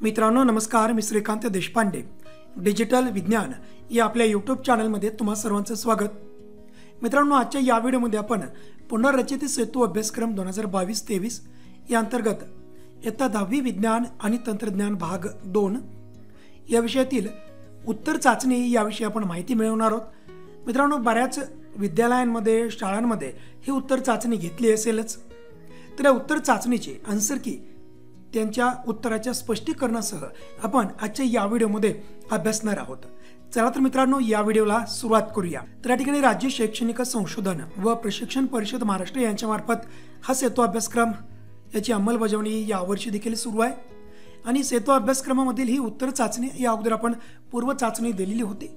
मित्रांनो नमस्कार, मी श्रीकांत देशपांडे. डिजिटल विज्ञान या आपल्या यूट्यूब चॅनलमध्ये तुम्हा सर्वांचं स्वागत. मित्रांनो, आजच्या या व्हिडिओमध्ये आपण पुनर्रचित सेतू अभ्यासक्रम 2022-23 या अंतर्गत इयत्ता 10वी विज्ञान आणि तंत्रज्ञान भाग 2 या विषयातील उत्तर चाचणी याविषयी आपण माहिती मिळवणार आहोत. मित्रांनो, बऱ्याच विद्यालयांमध्ये शाळांमध्ये ही उत्तर चाचणी घेतली असेलच. तर या उत्तर चाचणीची आन्सर की त्यांच्या उत्तराच्या स्पष्टीकरणासह आपण आजच्या या व्हिडिओमध्ये अभ्यासणार आहोत. चला तर मित्रांनो, या व्हिडिओला सुरुवात करूया. तर या ठिकाणी राज्य शैक्षणिक संशोधन व प्रशिक्षण परिषद महाराष्ट्र यांच्या मार्फत हा सेतू अभ्यासक्रम याची अंमलबजावणी यावर्षी देखील सुरू आहे. आणि सेतू अभ्यासक्रमामधील ही उत्तर चाचणी या अगोदर आपण पूर्व चाचणी दिलेली होती.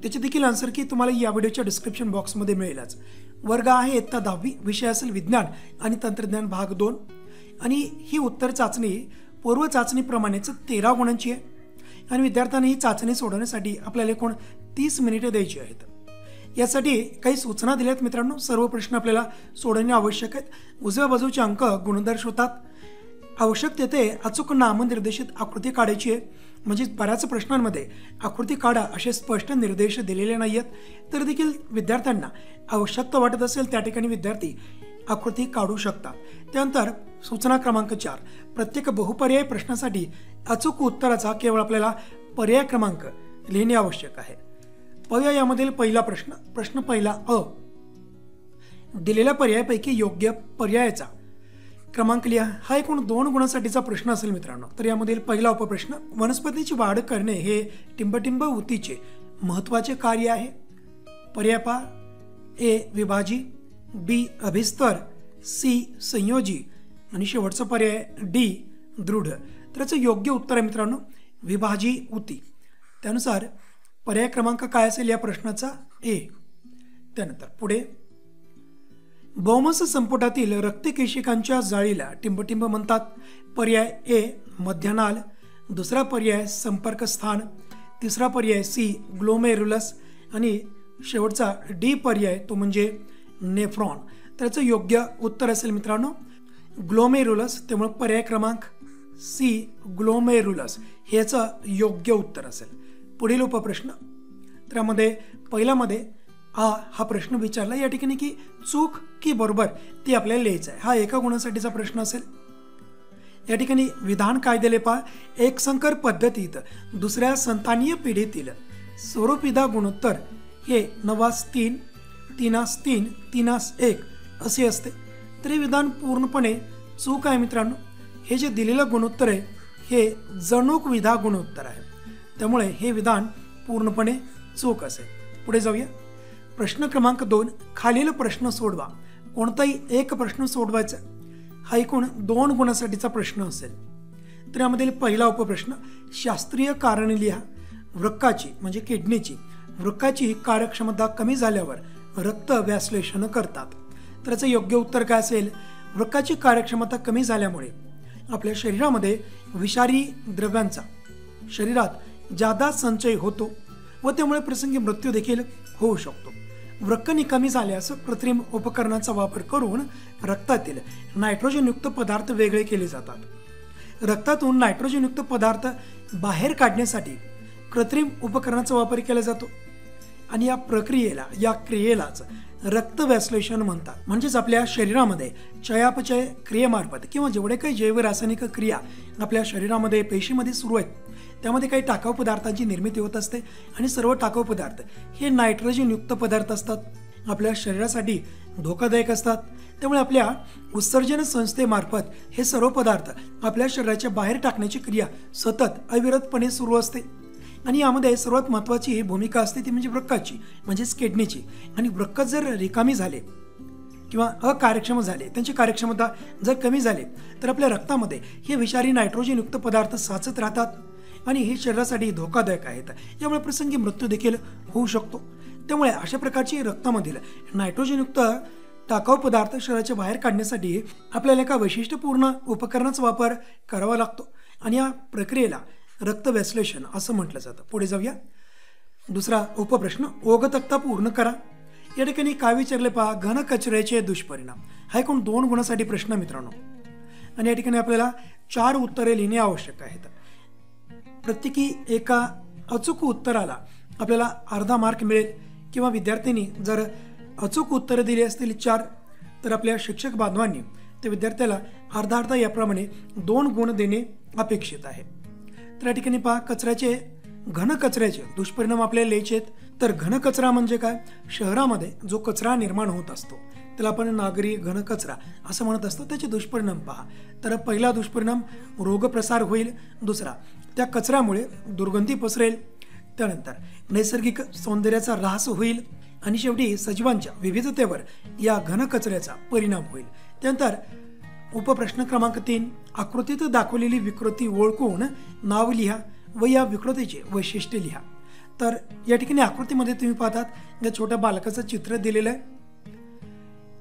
त्याची देखील आन्सर की तुम्हाला या व्हिडिओच्या डिस्क्रिप्शन बॉक्समध्ये मिळेलच. वर्ग आहे इयत्ता 10वी, विषय असेल विज्ञान आणि तंत्रज्ञान भाग 2. आणि ही उत्तर चाचणी पूर्व चाचणीप्रमाणेच 13 गुणांची आहे. आणि विद्यार्थ्यांनी ही चाचणी सोडवण्यासाठी आपल्याला एकूण 30 मिनिटे द्यायची आहेत. यासाठी काही सूचना दिल्यात मित्रांनो. सर्व प्रश्न आपल्याला सोडवणे आवश्यक आहेत. उजव्या बाजूचे अंक गुणदर्शवतात. आवश्यक तेथे अचूक नामनिर्देशित आकृती काढायची आहे. म्हणजे बऱ्याच प्रश्नांमध्ये आकृती काढा असे स्पष्ट निर्देश दिलेले नाही आहेत. तर देखील विद्यार्थ्यांना आवश्यकता वाटत असेल त्या ठिकाणी विद्यार्थी आकृती काढू शकतात. त्यानंतर सूचना क्रमांक 4, प्रत्येक बहुपर्यायी प्रश्नासाठी अचूक उत्तराचा केवळ आपल्याला पर्याय क्रमांक लिहिणे आवश्यक आहे. पाहूया यामधील पहिला प्रश्न पहिला अ. दिलेल्या पर्यायापैकी योग्य पर्यायाचा क्रमांक लिहा. हा एकूण 2 गुणांसाठीचा प्रश्न असेल मित्रांनो. तर यामधील पहिला उपप्रश्न, वनस्पतीची वाढ करणे हे टिंबटिंब ऊतीचे महत्त्वाचे कार्य आहे. पर्याय पहा. ए विभाजी, बी अभिस्तर, सी संयोजी आणि शेवटचा पर्याय डी दृढ. तर याचं योग्य उत्तर आहे मित्रांनो विभाजी ऊती. त्यानुसार पर्याय क्रमांक काय असेल या प्रश्नाचा? ए. त्यानंतर पुढे, बहुमस संपुटातील रक्तकेशिकांच्या जाळीला टिंबटिंब म्हणतात. पर्याय ए मध्यनाल, दुसरा पर्याय संपर्क स्थान, तिसरा पर्याय सी ग्लोमेरुलस आणि शेवटचा डी पर्याय तो म्हणजे नेफ्रॉन. त्याचं योग्य उत्तर असेल मित्रांनो ग्लोमेरुलस. त्यामुळे पर्याय क्रमांक सी ग्लोमेरुलस हे याचं योग्य उत्तर असेल. पुढील उपप्रश्न, त्यामध्ये पहिल्यामध्ये हा प्रश्न विचारला या ठिकाणी की चूक की बरोबर ती आपल्याला लिहायचं आहे. हा एका गुणासाठीचा प्रश्न असेल. या ठिकाणी विधान काय दिले पहा. एकसंकर पद्धतीत दुसऱ्या संतानीय पिढीतील स्वरूपविधा गुणोत्तर हे 9:3, 3:3, 3:1 असे असते. तर हे विधान पूर्णपणे चूक आहे मित्रांनो. हे जे दिलेलं गुणोत्तर आहे हे जणूक विधा गुणोत्तर आहे. त्यामुळे हे विधान पूर्णपणे चूक असेल. पुढे जाऊया. प्रश्न क्रमांक 2, खालील प्रश्न सोडवा. कोणताही एक प्रश्न सोडवायचा. हा एकूण 2 गुणांसाठीचा प्रश्न असेल. तर यामधील पहिला उपप्रश्न, शास्त्रीय कारणे लिहा. वृक्काची म्हणजे किडनीची वृक्काची कार्यक्षमता कमी झाल्यावर रक्त व्याश्लेषण करतात. तर याचं योग्य उत्तर काय असेल? वृक्काची कार्यक्षमता कमी झाल्यामुळे आपल्या शरीरामध्ये विषारी द्रव्यांचा शरीरात जादा संचय होतो व त्यामुळे प्रसंगी मृत्यू देखील होऊ शकतो. वृक्क निकामी झाल्यास कृत्रिम उपकरणाचा वापर करून रक्तातील नायट्रोजनयुक्त पदार्थ वेगळे केले जातात. रक्तातून नायट्रोजनयुक्त पदार्थ बाहेर काढण्यासाठी कृत्रिम उपकरणाचा वापर केला जातो. आणि या क्रियेलाच रक्त व्याश्लेषण म्हणतात. म्हणजेच आपल्या शरीरामध्ये चयापचय क्रियेमार्फत किंवा जेवढे काही जैवरासायनिक क्रिया आपल्या शरीरामध्ये पेशीमध्ये सुरू आहेत त्यामध्ये काही टाकाऊ पदार्थांची निर्मिती होत असते. आणि सर्व टाकाऊ पदार्थ हे नायट्रोजनयुक्त पदार्थ असतात. आपल्या शरीरासाठी धोकादायक असतात. त्यामुळे आपल्या उत्सर्जन संस्थेमार्फत हे सर्व पदार्थ आपल्या शरीराच्या बाहेर टाकण्याची क्रिया सतत अविरतपणे सुरू असते. आणि यामध्ये सर्वात महत्त्वाची भूमिका असते ती म्हणजे वृक्काची म्हणजेच किडनीची. आणि वृक्क जर रिकामी झाले किंवा अकार्यक्षम झाले, त्यांची कार्यक्षमता जर कमी झाली तर आपल्या रक्तामध्ये हे विषारी नायट्रोजनयुक्त पदार्थ साचत राहतात आणि हे शरीरासाठी धोकादायक आहेत. यामुळे प्रसंगी मृत्यू देखील होऊ शकतो. त्यामुळे अशा प्रकारची रक्तामधील नायट्रोजनयुक्त टाकाऊ पदार्थ शरीराच्या बाहेर काढण्यासाठी आपल्याला एका वैशिष्ट्यपूर्ण उपकरणाचा वापर करावा लागतो. आणि या प्रक्रियेला रक्त व्याश्लेषण असं म्हटलं जातं. पुढे जाऊया. दुसरा उपप्रश्न, ओघतक्ता पूर्ण करा. या ठिकाणी काय विचारले पहा. घन कचऱ्याचे दुष्परिणाम. हा एकूण 2 गुणांसाठी प्रश्न मित्रांनो. आणि या ठिकाणी आपल्याला 4 उत्तरे लिहिणे आवश्यक आहेत. प्रत्येकी एका अचूक उत्तराला आपल्याला अर्धा मार्क मिळेल, किंवा विद्यार्थ्यांनी जर अचूक उत्तरं दिली असतील 4 तर आपल्या शिक्षक बांधवांनी त्या विद्यार्थ्याला अर्धा अर्धा याप्रमाणे 2 गुण देणे अपेक्षित आहे. तर या ठिकाणी पहा, घन कचऱ्याचे दुष्परिणाम आपल्याला लिहायचे आहेत. तर घन कचरा म्हणजे काय? शहरामध्ये जो कचरा निर्माण होत असतो त्याला आपण नागरी घन कचरा असं म्हणत असतो. त्याचे दुष्परिणाम पहा. तर पहिला दुष्परिणाम रोगप्रसार होईल. दुसरा, त्या कचऱ्यामुळे दुर्गंधी पसरेल. त्यानंतर नैसर्गिक सौंदर्याचा ऱ्हास होईल. आणि शेवटी सजीवांच्या विविधतेवर या घन कचऱ्याचा परिणाम होईल. त्यानंतर उपप्रश्न क्रमांक 3, आकृतीत दाखवलेली विकृती ओळखून नाव लिहा व या विकृतीचे वैशिष्ट्य लिहा. तर या ठिकाणी आकृतीमध्ये तुम्ही पाहतात या छोट्या बालकाचं चित्र दिलेलं आहे.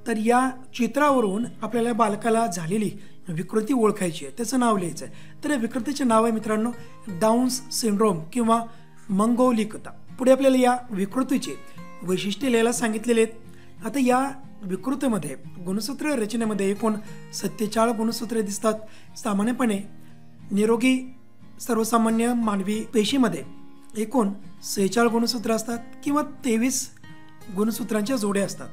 तर या चित्रावरून आपल्याला बालकाला झालेली विकृती ओळखायची आहे, त्याचं नाव लिहायचं आहे. तर या विकृतीचे नाव आहे मित्रांनो डाऊन्स सिंड्रोम किंवा मंगोलिकता. पुढे आपल्याला या विकृतीचे वैशिष्ट्य लिहायला सांगितलेले आहेत. आता या विकृतीमध्ये गुणसूत्र रचनेमध्ये एकूण 47 गुणसूत्रे दिसतात. सामान्यपणे निरोगी सर्वसामान्य मानवी पेशीमध्ये एकूण 46 गुणसूत्र असतात किंवा 23 गुणसूत्रांच्या जोड्या असतात.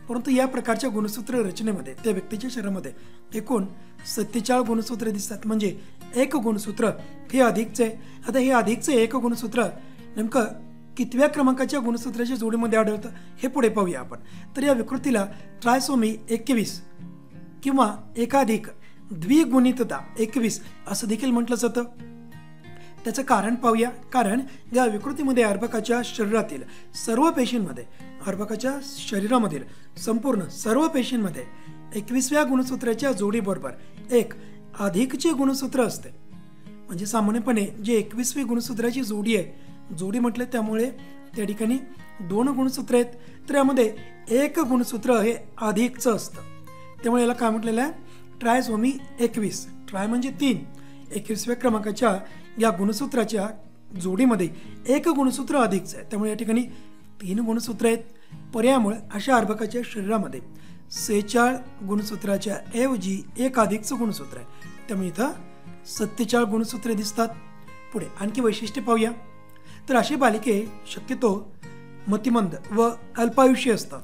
परंतु या प्रकारच्या गुणसूत्र रचनेमध्ये त्या व्यक्तीच्या शरीरामध्ये एकूण 47 गुणसूत्रे दिसतात. म्हणजे एक गुणसूत्र हे अधिकचे. आता हे अधिकचे एक गुणसूत्र नेमकं कितव्या क्रमांकाच्या गुणसूत्राच्या जोडीमध्ये आढळतं हे पुढे पाहूया आपण. तर या विकृतीला ट्रायसोमी 21 किंवा एकाधिक द्विगुणितता 21 असं देखील म्हटलं जातं. त्याचं कारण पाहूया. कारण या विकृतीमध्ये अर्भकाच्या शरीरातील सर्व पेशींमध्ये, अर्भकाच्या शरीरामधील संपूर्ण सर्व पेशींमध्ये 21व्या गुणसूत्राच्या जोडीबरोबर एक अधिकचे गुणसूत्र असते. म्हणजे सामान्यपणे जे 21वी गुणसूत्राची जोडी आहे, जोडी म्हटलं त्यामुळे त्या ठिकाणी 2 गुणसूत्र आहेत. तर यामध्ये एक गुणसूत्र हे अधिकचं असतं. त्यामुळे याला काय म्हटलेलं आहे? ट्रायसोमी 21. ट्राय म्हणजे 3. 21व्या क्रमांकाच्या या गुणसूत्राच्या जोडीमध्ये एक गुणसूत्र अधिकचं आहे. त्यामुळे या ठिकाणी 3 गुणसूत्र आहेत. पर्यायामुळे अशा अर्भकाच्या शरीरामध्ये 46 गुणसूत्राच्या ऐवजी एक अधिकचं गुणसूत्र आहे. त्यामुळे इथं 47 गुणसूत्रे दिसतात. पुढे आणखी वैशिष्ट्य पाहूया. तर अशी बालिके शक्यतो मतिमंद व अल्पायुष्य असतात.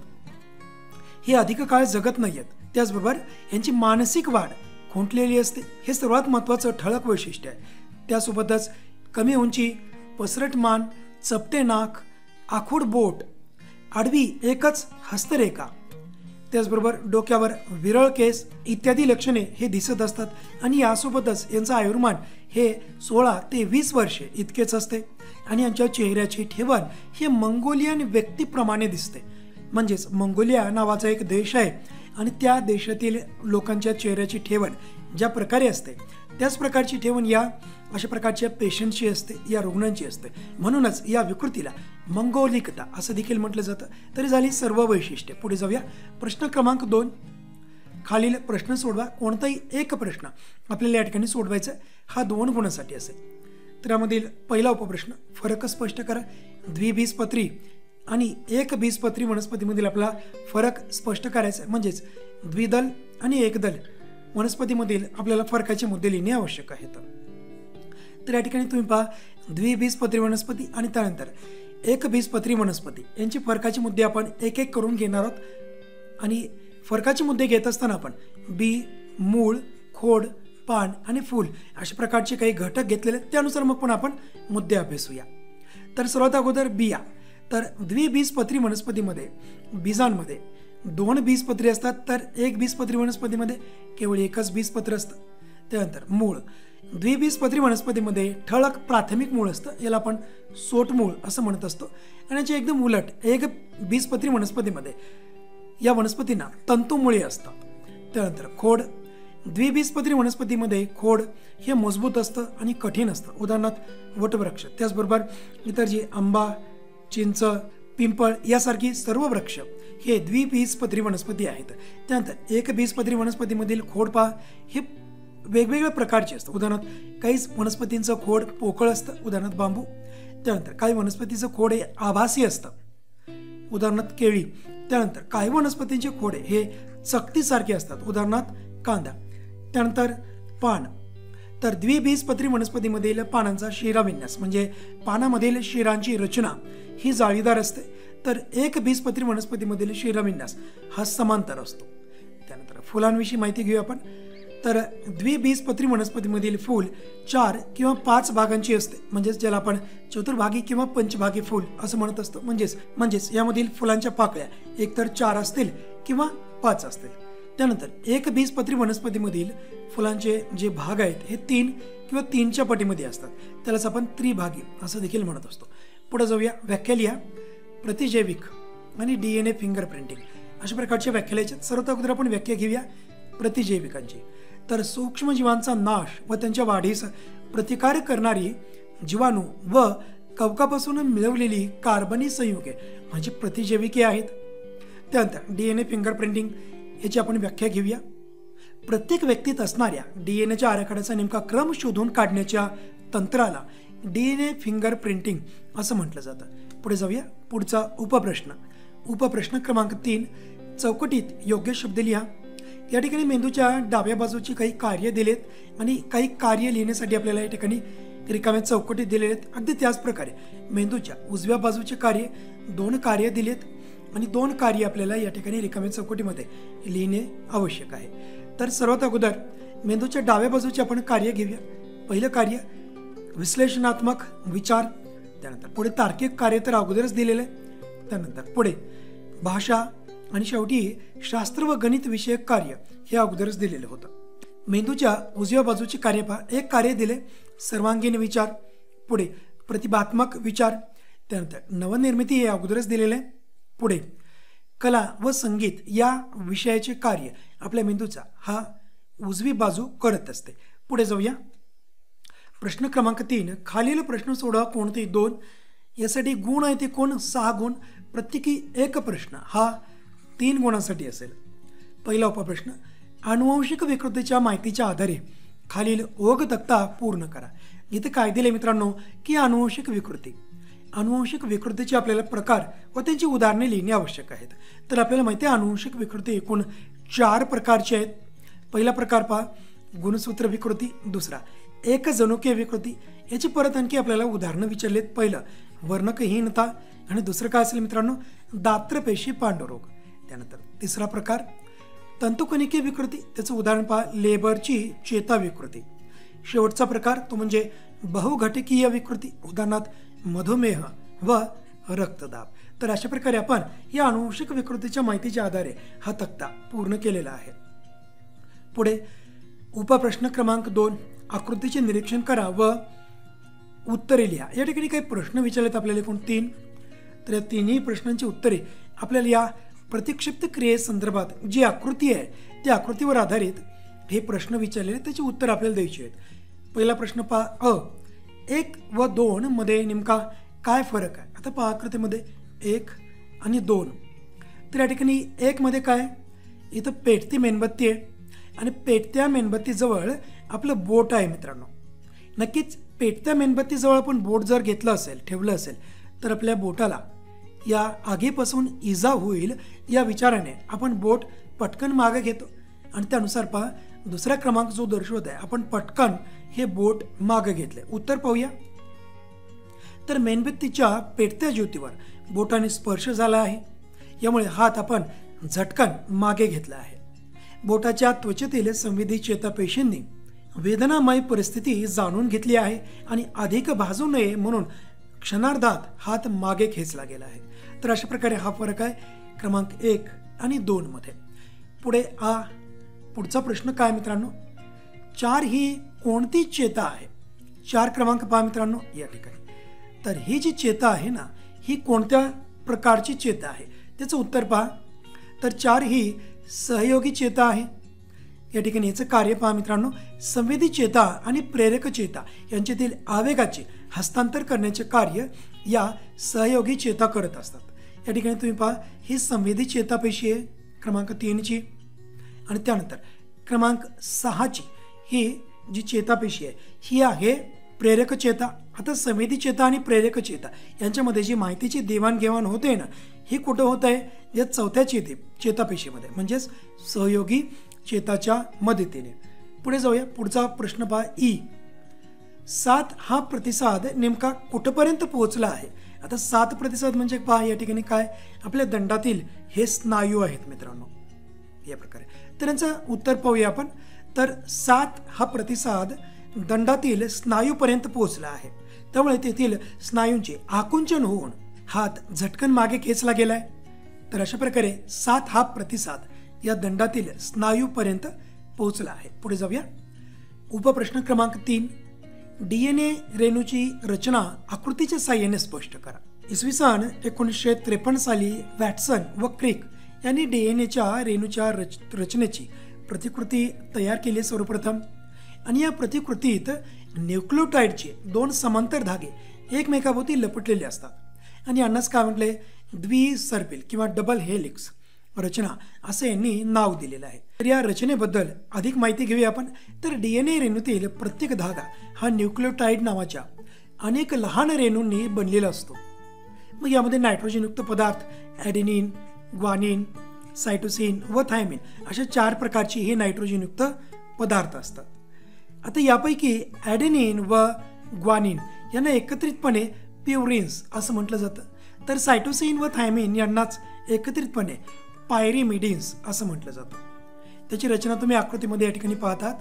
हे अधिक काळ जगत नाही आहेत. त्याचबरोबर यांची मानसिक वाढ खुंटलेली असते. हे सर्वात महत्त्वाचं ठळक वैशिष्ट्य आहे. त्यासोबतच कमी उंची, पसरट मान, चपटे नाक, आखूड बोट, आडवी एकच हस्तरेखा, त्याचबरोबर डोक्यावर विरळ केस इत्यादी लक्षणे हे दिसत असतात. आणि यासोबतच यांचं आयुर्मान हे 16 ते 20 वर्षे इतकेच असते. आणि यांच्या चेहऱ्याची ठेवण हे मंगोलियन व्यक्तीप्रमाणे दिसते. म्हणजेच मंगोलिया नावाचा एक देश आहे आणि त्या देशातील लोकांच्या चेहऱ्याची ठेवण ज्या प्रकारे असते त्याच प्रकारची ठेवण या अशा प्रकारच्या पेशंटची असते, या रुग्णांची असते. म्हणूनच या विकृतीला मंगोलिकता असं देखील म्हटलं जातं. तरी झाली सर्व वैशिष्ट्ये. पुढे जाऊया. प्रश्न क्रमांक 2. खालील प्रश्न सोडवा. कोणताही एक प्रश्न आपल्याला या ठिकाणी सोडवायचा. हा 2 गुणांसाठी असेल. तर यामधील पहिला उपप्रश्न, फरक स्पष्ट करा. द्विबीजपत्री आणि एक बीजपत्री वनस्पतीमधील आपला फरक स्पष्ट करायचा. म्हणजेच द्विदल आणि एकदल वनस्पतीमधील आपल्याला फरकाचे मुद्दे लिहिणे आवश्यक आहेत. तर या ठिकाणी तुम्ही पहा, द्विबीजपत्री वनस्पती आणि त्यानंतर एक बीजपत्री वनस्पती यांचे फरकाचे मुद्दे आपण एक एक करून घेणार आहोत. आणि फरकाचे मुद्दे घेत असताना आपण बी, मूळ, खोड, पान आणि फूल अशा प्रकारचे काही घटक घेतलेले, त्यानुसार मग पण आपण मुद्दे अभ्यासूया. तर सर्वात अगोदर बिया. तर द्विबीजपत्री वनस्पतीमध्ये बीजांमध्ये 2 बीजपत्री असतात, तर एक बीजपत्री वनस्पतीमध्ये केवळ एकच बीजपत्र असतं. त्यानंतर मूळ. द्विबीजपत्री वनस्पतीमध्ये ठळक प्राथमिक मूळ असतं, याला आपण सोटमूळ असं म्हणत असतो. आणि याचे एकदम उलट एक बीजपत्री वनस्पतीमध्ये या वनस्पतींना तंतुमुळे असतात. त्यानंतर खोड. द्विबीजपत्री वनस्पतीमध्ये खोड हे मजबूत असतं आणि कठीण असतं, उदाहरणार्थ वटवृक्ष. त्याचबरोबर इतर जे आंबा, चिंच, पिंपळ यासारखी सर्व वृक्ष हे द्विबीजपत्री वनस्पती आहेत. त्यानंतर एक बीजपत्री वनस्पतीमधील खोड पहा, हे वेगवेगळ्या प्रकारचे असतं. उदाहरणार्थ काही वनस्पतींचं खोड पोकळ असतं, उदाहरणार्थ बांबू. त्यानंतर काही वनस्पतीचं खोड हे आभासी असतं, उदाहरणार्थ केळी. त्यानंतर काही वनस्पतींचे खोडे हे चकतीसारखे असतात, उदाहरणार्थ कांदा. त्यानंतर पान. तर द्विबीजपत्री वनस्पतीमधील पानांचा शिराविन्यास म्हणजे पानामधील शिरांची रचना ही जाळीदार असते, तर एक बीजपत्री वनस्पतीमधील शिराविन्यास हा समांतर असतो. त्यानंतर फुलांविषयी माहिती घेऊया आपण. तर द्विबीजपत्री वनस्पतीमधील फूल 4 किंवा 5 भागांची असते, म्हणजेच ज्याला आपण चतुर्भागी किंवा पंचभागी फूल असं म्हणत असतो. म्हणजेच यामधील फुलांच्या पाकळ्या एकतर 4 असतील किंवा 5 असतील. त्यानंतर एक बीजपत्री वनस्पतीमधील फुलांचे जे भाग आहेत हे 3 किंवा 3च्या पटीमध्ये असतात, त्यालाच आपण त्रिभागी असं देखील म्हणत असतो. पुढे जाऊया. व्याख्या लिहा. प्रतिजैविक आणि DNA फिंगर प्रिंटिंग अशा प्रकारच्या व्याख्या लिहायच्या. सर्वात अगोदर आपण व्याख्या घेऊया प्रतिजैविकांची. तर सूक्ष्मजीवांचा नाश व त्यांच्या वाढीस प्रतिकार करणारी जीवाणू व कवकापासून मिळवलेली कार्बनी संयुगे म्हणजे प्रतिजैविके आहेत. त्यानंतर DNA फिंगर प्रिंटिंग याची आपण व्याख्या घेऊया. प्रत्येक व्यक्तीत असणाऱ्या DNAच्या आराखड्याचा नेमका क्रम शोधून काढण्याच्या तंत्राला DNA फिंगर प्रिंटिंग असं म्हटलं जातं. पुढे जाऊया. पुढचा उपप्रश्न क्रमांक 3. चौकटीत योग्य शब्द लिहा. या ठिकाणी मेंदूच्या डाव्या बाजूची काही कार्य दिलेत आणि काही कार्य लिहिण्यासाठी आपल्याला या ठिकाणी रिकाम्या चौकटीत दिलेले आहेत. अगदी त्याच प्रकारे मेंदूच्या उजव्या बाजूचे कार्य 2 कार्य दिलेत आणि 2 कार्य आपल्याला या ठिकाणी रिकाम्या चौकटीमध्ये लिहिणे आवश्यक आहे. तर सर्वात अगोदर मेंदूच्या डाव्या बाजूचे आपण कार्य घेऊया. पहिलं कार्य विश्लेषणात्मक विचार. त्यानंतर पुढे तार्किक कार्य तर अगोदरच दिलेलं आहे. त्यानंतर पुढे भाषा आणि शेवटी शास्त्र व गणित विषयक कार्य हे अगोदरच दिलेलं होतं. मेंदूच्या उजव्या बाजूचे कार्य पहा. एक कार्य दिले सर्वांगीण विचार. पुढे प्रतिभात्मक विचार. त्यानंतर नवनिर्मिती हे अगोदरच दिलेलं आहे. पुढे कला व संगीत या विषयाचे कार्य आपल्या मेंदूचा हा उजवी बाजू करत असते. पुढे जाऊया. प्रश्न क्रमांक 3. खालील प्रश्न सोडवा. कोणते 2. यासाठी गुण आहे ते कोण 6 गुण. प्रत्येकी एक प्रश्न हा 3 गुणांसाठी असेल. पहिला उपप्रश्न. आनुवंशिक विकृतीच्या माहितीच्या आधारे खालील ओघ तक्ता पूर्ण करा. इथे काय दिले मित्रांनो की अनुवंशिक विकृतीचे आपल्याला प्रकार व त्यांची उदाहरणे लिहिणे आवश्यक आहेत. तर आपल्याला माहिती आहे अनुवंशिक विकृती एकूण 4 प्रकारचे आहेत. पहिला प्रकार पहा गुणसूत्र विकृती. दुसरा एक जनुकीय विकृती. याची परत आणखी आपल्याला उदाहरणं विचारलेत. पहिलं वर्णकहीनता आणि दुसरं काय असेल मित्रांनो दात्रपेशी पांडुरोग. त्यानंतर तिसरा प्रकार तंतुकणिकीय विकृती. त्याचं उदाहरण पहा लेबरची चेता विकृती. शेवटचा प्रकार तो म्हणजे बहुघटकीय विकृती, उदाहरणार्थ मधुमेह व रक्तदाब. तर अशा प्रकारे आपण या अनुवंशिक विकृतीच्या माहितीच्या आधारे हा तक्ता पूर्ण केलेला आहे. पुढे उपप्रश्न क्रमांक 2. आकृतीचे निरीक्षण करा व उत्तरे लिहा. या ठिकाणी काही प्रश्न विचारलेत आपल्याला एकूण 3. तर या 3ही प्रश्नांची उत्तरे आपल्याला या प्रतिक्षिप्त क्रियेसंदर्भात जी आकृती आहे त्या आकृतीवर आधारित हे प्रश्न विचारलेले त्याची उत्तर आपल्याला द्यायची आहेत. पहिला प्रश्न पहा. 1 व 2 मध्ये नेमका काय फरक आहे. आता पहा आकृतीमध्ये 1 आणि 2. तर या ठिकाणी 1 मध्ये काय इथं पेटती मेणबत्ती आहे आणि पेटत्या मेणबत्तीजवळ आपलं बोट आहे मित्रांनो. नक्कीच पेटत्या मेणबत्तीजवळ आपण बोट जर घेतलं असेल ठेवलं असेल तर आपल्या बोटाला या आगीपासून इजा होईल या विचाराने आपण बोट पटकन मागे घेतो आणि त्यानुसार पहा दुसरा क्रमांक जो दर्शवत आहे आपण पटकन हे बोट मागे घेतले. उत्तर पाहूया. तर मेणबत्तीच्या पेटत्या ज्योतीवर बोटाने स्पर्श झाला आहे, यामुळे हात आपण झटकन मागे घेतला आहे. बोटाच्या त्वचेतील संवेदी चेतापेशींनी वेदनामय परिस्थिती जाणून घेतली आहे आणि अधिक भाजू नये म्हणून क्षणार्धात हात मागे खेचला गेला आहे. तर अशा प्रकारे हा फरक आहे क्रमांक 1 आणि 2 मध्ये. पुढे पुढचा प्रश्न काय मित्रांनो 4 ही कोणती चेता आहे. 4 क्रमांक पहा मित्रांनो या ठिकाणी. तर ही जी चेता आहे ना ही कोणत्या प्रकारची चेता आहे त्याचं उत्तर पहा. तर 4 ही सहयोगी चेता आहे. या ठिकाणी याचं कार्य पहा मित्रांनो संवेदी चेता आणि प्रेरक चेता यांच्यातील आवेगाचे हस्तांतर करण्याचे कार्य या सहयोगी चेता करत असतात. या ठिकाणी तुम्ही पहा ही संवेदी चेतापेशी आहे क्रमांक 3ची आणि त्यानंतर क्रमांक 6ची ही जी चेतापेशी आहे ही आहे प्रेरक चेता. आता संवेदी चेता आणि प्रेरक चेता यांच्यामध्ये जी माहितीची देवाणघेवाण होते ना ही कुठं होत आहे या चौथ्या चेतापेशीमध्ये म्हणजेच सहयोगी चेताच्या मदतीने. पुढे जाऊया. पुढचा प्रश्न पहा. 7 हा प्रतिसाद नेमका कुठपर्यंत पोहोचला आहे? आता 7 प्रतिसाद म्हणजे पहा या ठिकाणी काय, आपल्या दंडातील हे स्नायू आहेत मित्रांनो या प्रकारे. तर यांचं उत्तर पाहूया आपण. तर 7 हा प्रतिसाद दंडातील स्नायूपर्यंत पोहोचला आहे. त्यामुळे तेथील स्नायूंचे आकुंचन होऊन हात झटकन मागे खेचला गेलाय. तर अशा प्रकारे 7 हा प्रतिसाद या दंडातील स्नायूपर्यंत पोहोचला आहे. पुढे जाऊया. उपप्रश्न क्रमांक 3. DNA रेणूची रचना आकृतीच्या साहाय्याने स्पष्ट करा. इसवी सन 1953 साली वॅटसन व क्रिक यांनी DNAच्या रेणूच्या रचनेची प्रतिकृती तयार केली सर्वप्रथम. आणि या प्रतिकृतीत न्यूक्लियोटाइडचे 2 समांतर धागे एकमेकाभोवती लपटलेले असतात आणि यांनाच काय म्हटले, द्विसर्पिल किंवा डबल हेलिक्स रचना असे यांनी नाव दिलेलं आहे. तर या रचनेबद्दल अधिक माहिती घेऊया आपण. तर DNA रेणूतील प्रत्येक धागा हा न्यूक्लियोटाइड नावाच्या अनेक लहान रेणूंनी बनलेला असतो. मग यामध्ये नायट्रोजनयुक्त पदार्थ ॲडेनिन, ग्वानिन, सायटोसिन व थायमिन अशा 4 प्रकारची हे नायट्रोजनयुक्त पदार्थ असतात. आता यापैकी ॲडेनिन व ग्वानिन यांना एकत्रितपणे प्युरिन्स असं म्हटलं जातं. तर सायटोसिन व थायमिन यांनाच एकत्रितपणे पायरिमिडिन्स असं म्हटलं जातं. त्याची रचना तुम्ही आकृतीमध्ये या ठिकाणी पाहतात.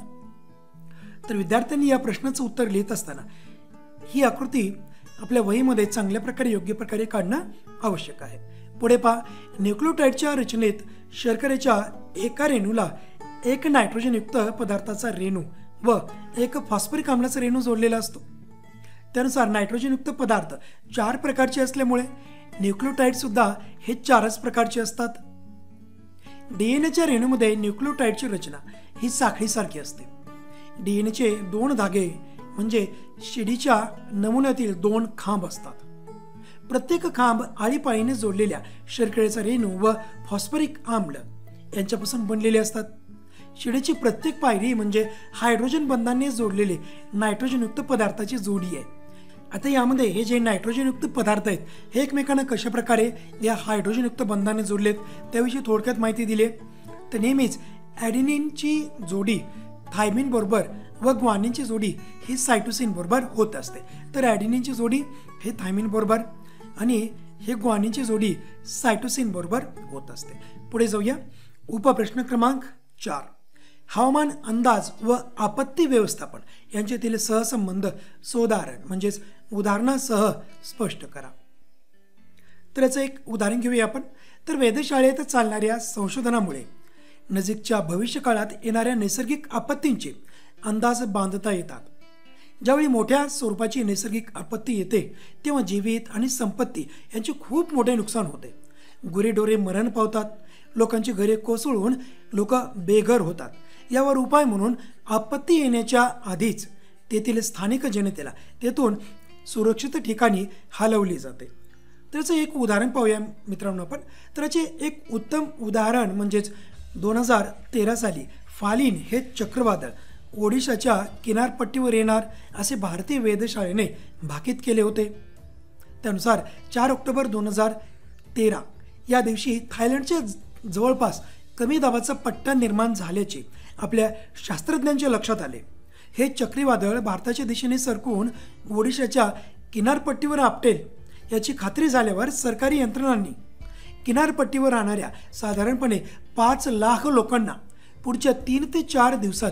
तर विद्यार्थ्यांनी या प्रश्नाचं उत्तर लिहित असताना ही आकृती आपल्या वहीमध्ये चांगल्या प्रकारे योग्य प्रकारे काढणं आवश्यक आहे. पुढे पहा. न्यूक्लियोटाइडच्या रचनेत शर्करेच्या एका रेणूला एक नायट्रोजनयुक्त पदार्थाचा रेणू व एक फॉस्फरिक आम्लाचा रेणू जोडलेला असतो. त्यानुसार नायट्रोजनयुक्त पदार्थ 4 प्रकारचे असल्यामुळे न्यूक्लियोटाइड सुद्धा हे 4च प्रकारचे असतात. DNAच्या रेणूमध्ये न्यूक्लियोटाइडची रचना ही साखळीसारखी असते. DNAचे 2 धागे म्हणजे शिडीच्या नमुन्यातील 2 खांब असतात. प्रत्येक खांब आळीपाळीने जोडलेल्या शर्करेचा रेणू व फॉस्फरिक आम्ल यांच्यापासून बनलेले असतात. शिडीची प्रत्येक पायरी म्हणजे हायड्रोजन बंधाने जोडलेले नायट्रोजनयुक्त पदार्थाची जोडी आहे. आता यामध्ये हे जे नायट्रोजनयुक्त पदार्थ आहेत हे एकमेकांना कशा प्रकारे या हायड्रोजनयुक्त बंधाने जोडलेत त्याविषयी थोडक्यात माहिती दिली. तर नेहमीच ॲडेनिनची जोडी थायमिन बरोबर व ग्वानिनची जोडी ही सायटोसिन बरोबर होत असते. तर ॲडेनिनची जोडी हे थायमिन बरोबर आणि हे ग्वानिनची जोडी सायटोसिन बरोबर होत असते. पुढे जाऊया. उपप्रश्न क्रमांक 4. हवामान अंदाज व आपत्ती व्यवस्थापन यांच्यातील सहसंबंध सोदाहरण म्हणजेच उदाहरणासह स्पष्ट करा. तर याचं एक उदाहरण घेऊया आपण. तर वेधशाळेत चालणाऱ्या संशोधनामुळे नजीकच्या भविष्यकाळात येणाऱ्या नैसर्गिक आपत्तींचे अंदाज बांधता येतात. ज्यावेळी मोठ्या स्वरूपाची नैसर्गिक आपत्ती येते तेव्हा जीवित आणि संपत्ती यांचे खूप मोठे नुकसान होते. गुरेढोरे मरण पावतात. लोकांची घरे कोसळून लोक बेघर होतात. यावर उपाय म्हणून आपत्ती येण्याच्या आधीच तेथील स्थानिक जनतेला तेथून सुरक्षित ठिकाणी हलवली जाते. त्याचं एक उदाहरण पाहूया मित्रांनो आपण. तर याचे एक उत्तम उदाहरण म्हणजेच 2013 साली फालिन हे चक्रवादळ ओडिशाच्या किनारपट्टीवर येणार असे भारतीय वेधशाळेने भाकीत केले होते. त्यानुसार 4 ऑक्टोबर 2013 या दिवशी थायलंडच्या जवळपास कमी दाबाचा पट्टा निर्माण झाल्याचे आपल्या शास्त्रज्ञांच्या लक्षात आले. हे चक्रीवादळ भारताच्या दिशेने सरकून ओडिशाच्या किनारपट्टीवर आपटेल याची खात्री झाल्यावर सरकारी यंत्रणांनी किनारपट्टीवर राहणाऱ्या साधारणपणे 5 लाख लोकांना पुढच्या 3 ते 4 दिवसात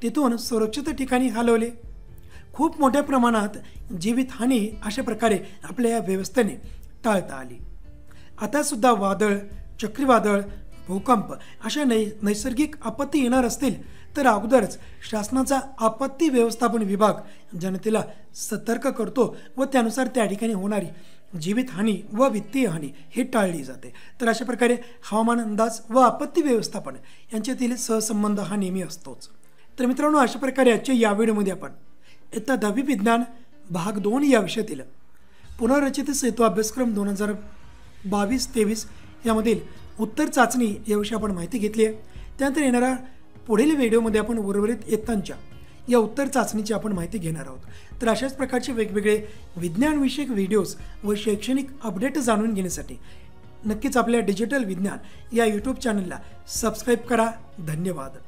तिथून सुरक्षित ठिकाणी हलवले. खूप मोठ्या प्रमाणात जीवितहानी अशा प्रकारे आपल्या या व्यवस्थेने टाळता आली. आता सुद्धा वादळ, चक्रीवादळ, भूकंप अशा नैसर्गिक आपत्ती येणार असतील तर अगोदरच शासनाचा आपत्ती व्यवस्थापन विभाग जनतेला सतर्क करतो व त्यानुसार त्या ठिकाणी होणारी जीवितहानी व वित्तीय हानी ही टाळली जाते. तर अशा प्रकारे हवामान अंदाज व आपत्ती व्यवस्थापन यांच्यातील सहसंबंध हा नेहमी असतोच. तर मित्रांनो, अशा प्रकारे आजच्या या व्हिडिओमध्ये आपण इयत्ता 10वी विज्ञान भाग 2 या विषयातील पुनर्रचित सेतू अभ्यासक्रम 2022-23 यामधील उत्तर चाचणी याविषयी आपण माहिती घेतली आहे. त्यानंतर येणाऱ्या पुढील व्हिडिओमध्ये आपण उर्वरित इयत्तांच्या या उत्तर चाचणीची आपण माहिती घेणार आहोत. तर अशाच प्रकारचे वेगवेगळे विज्ञानविषयक व्हिडिओज व शैक्षणिक अपडेट जाणून घेण्यासाठी नक्कीच आपल्या डिजिटल विज्ञान या यूट्यूब चॅनलला सबस्क्राईब करा. धन्यवाद.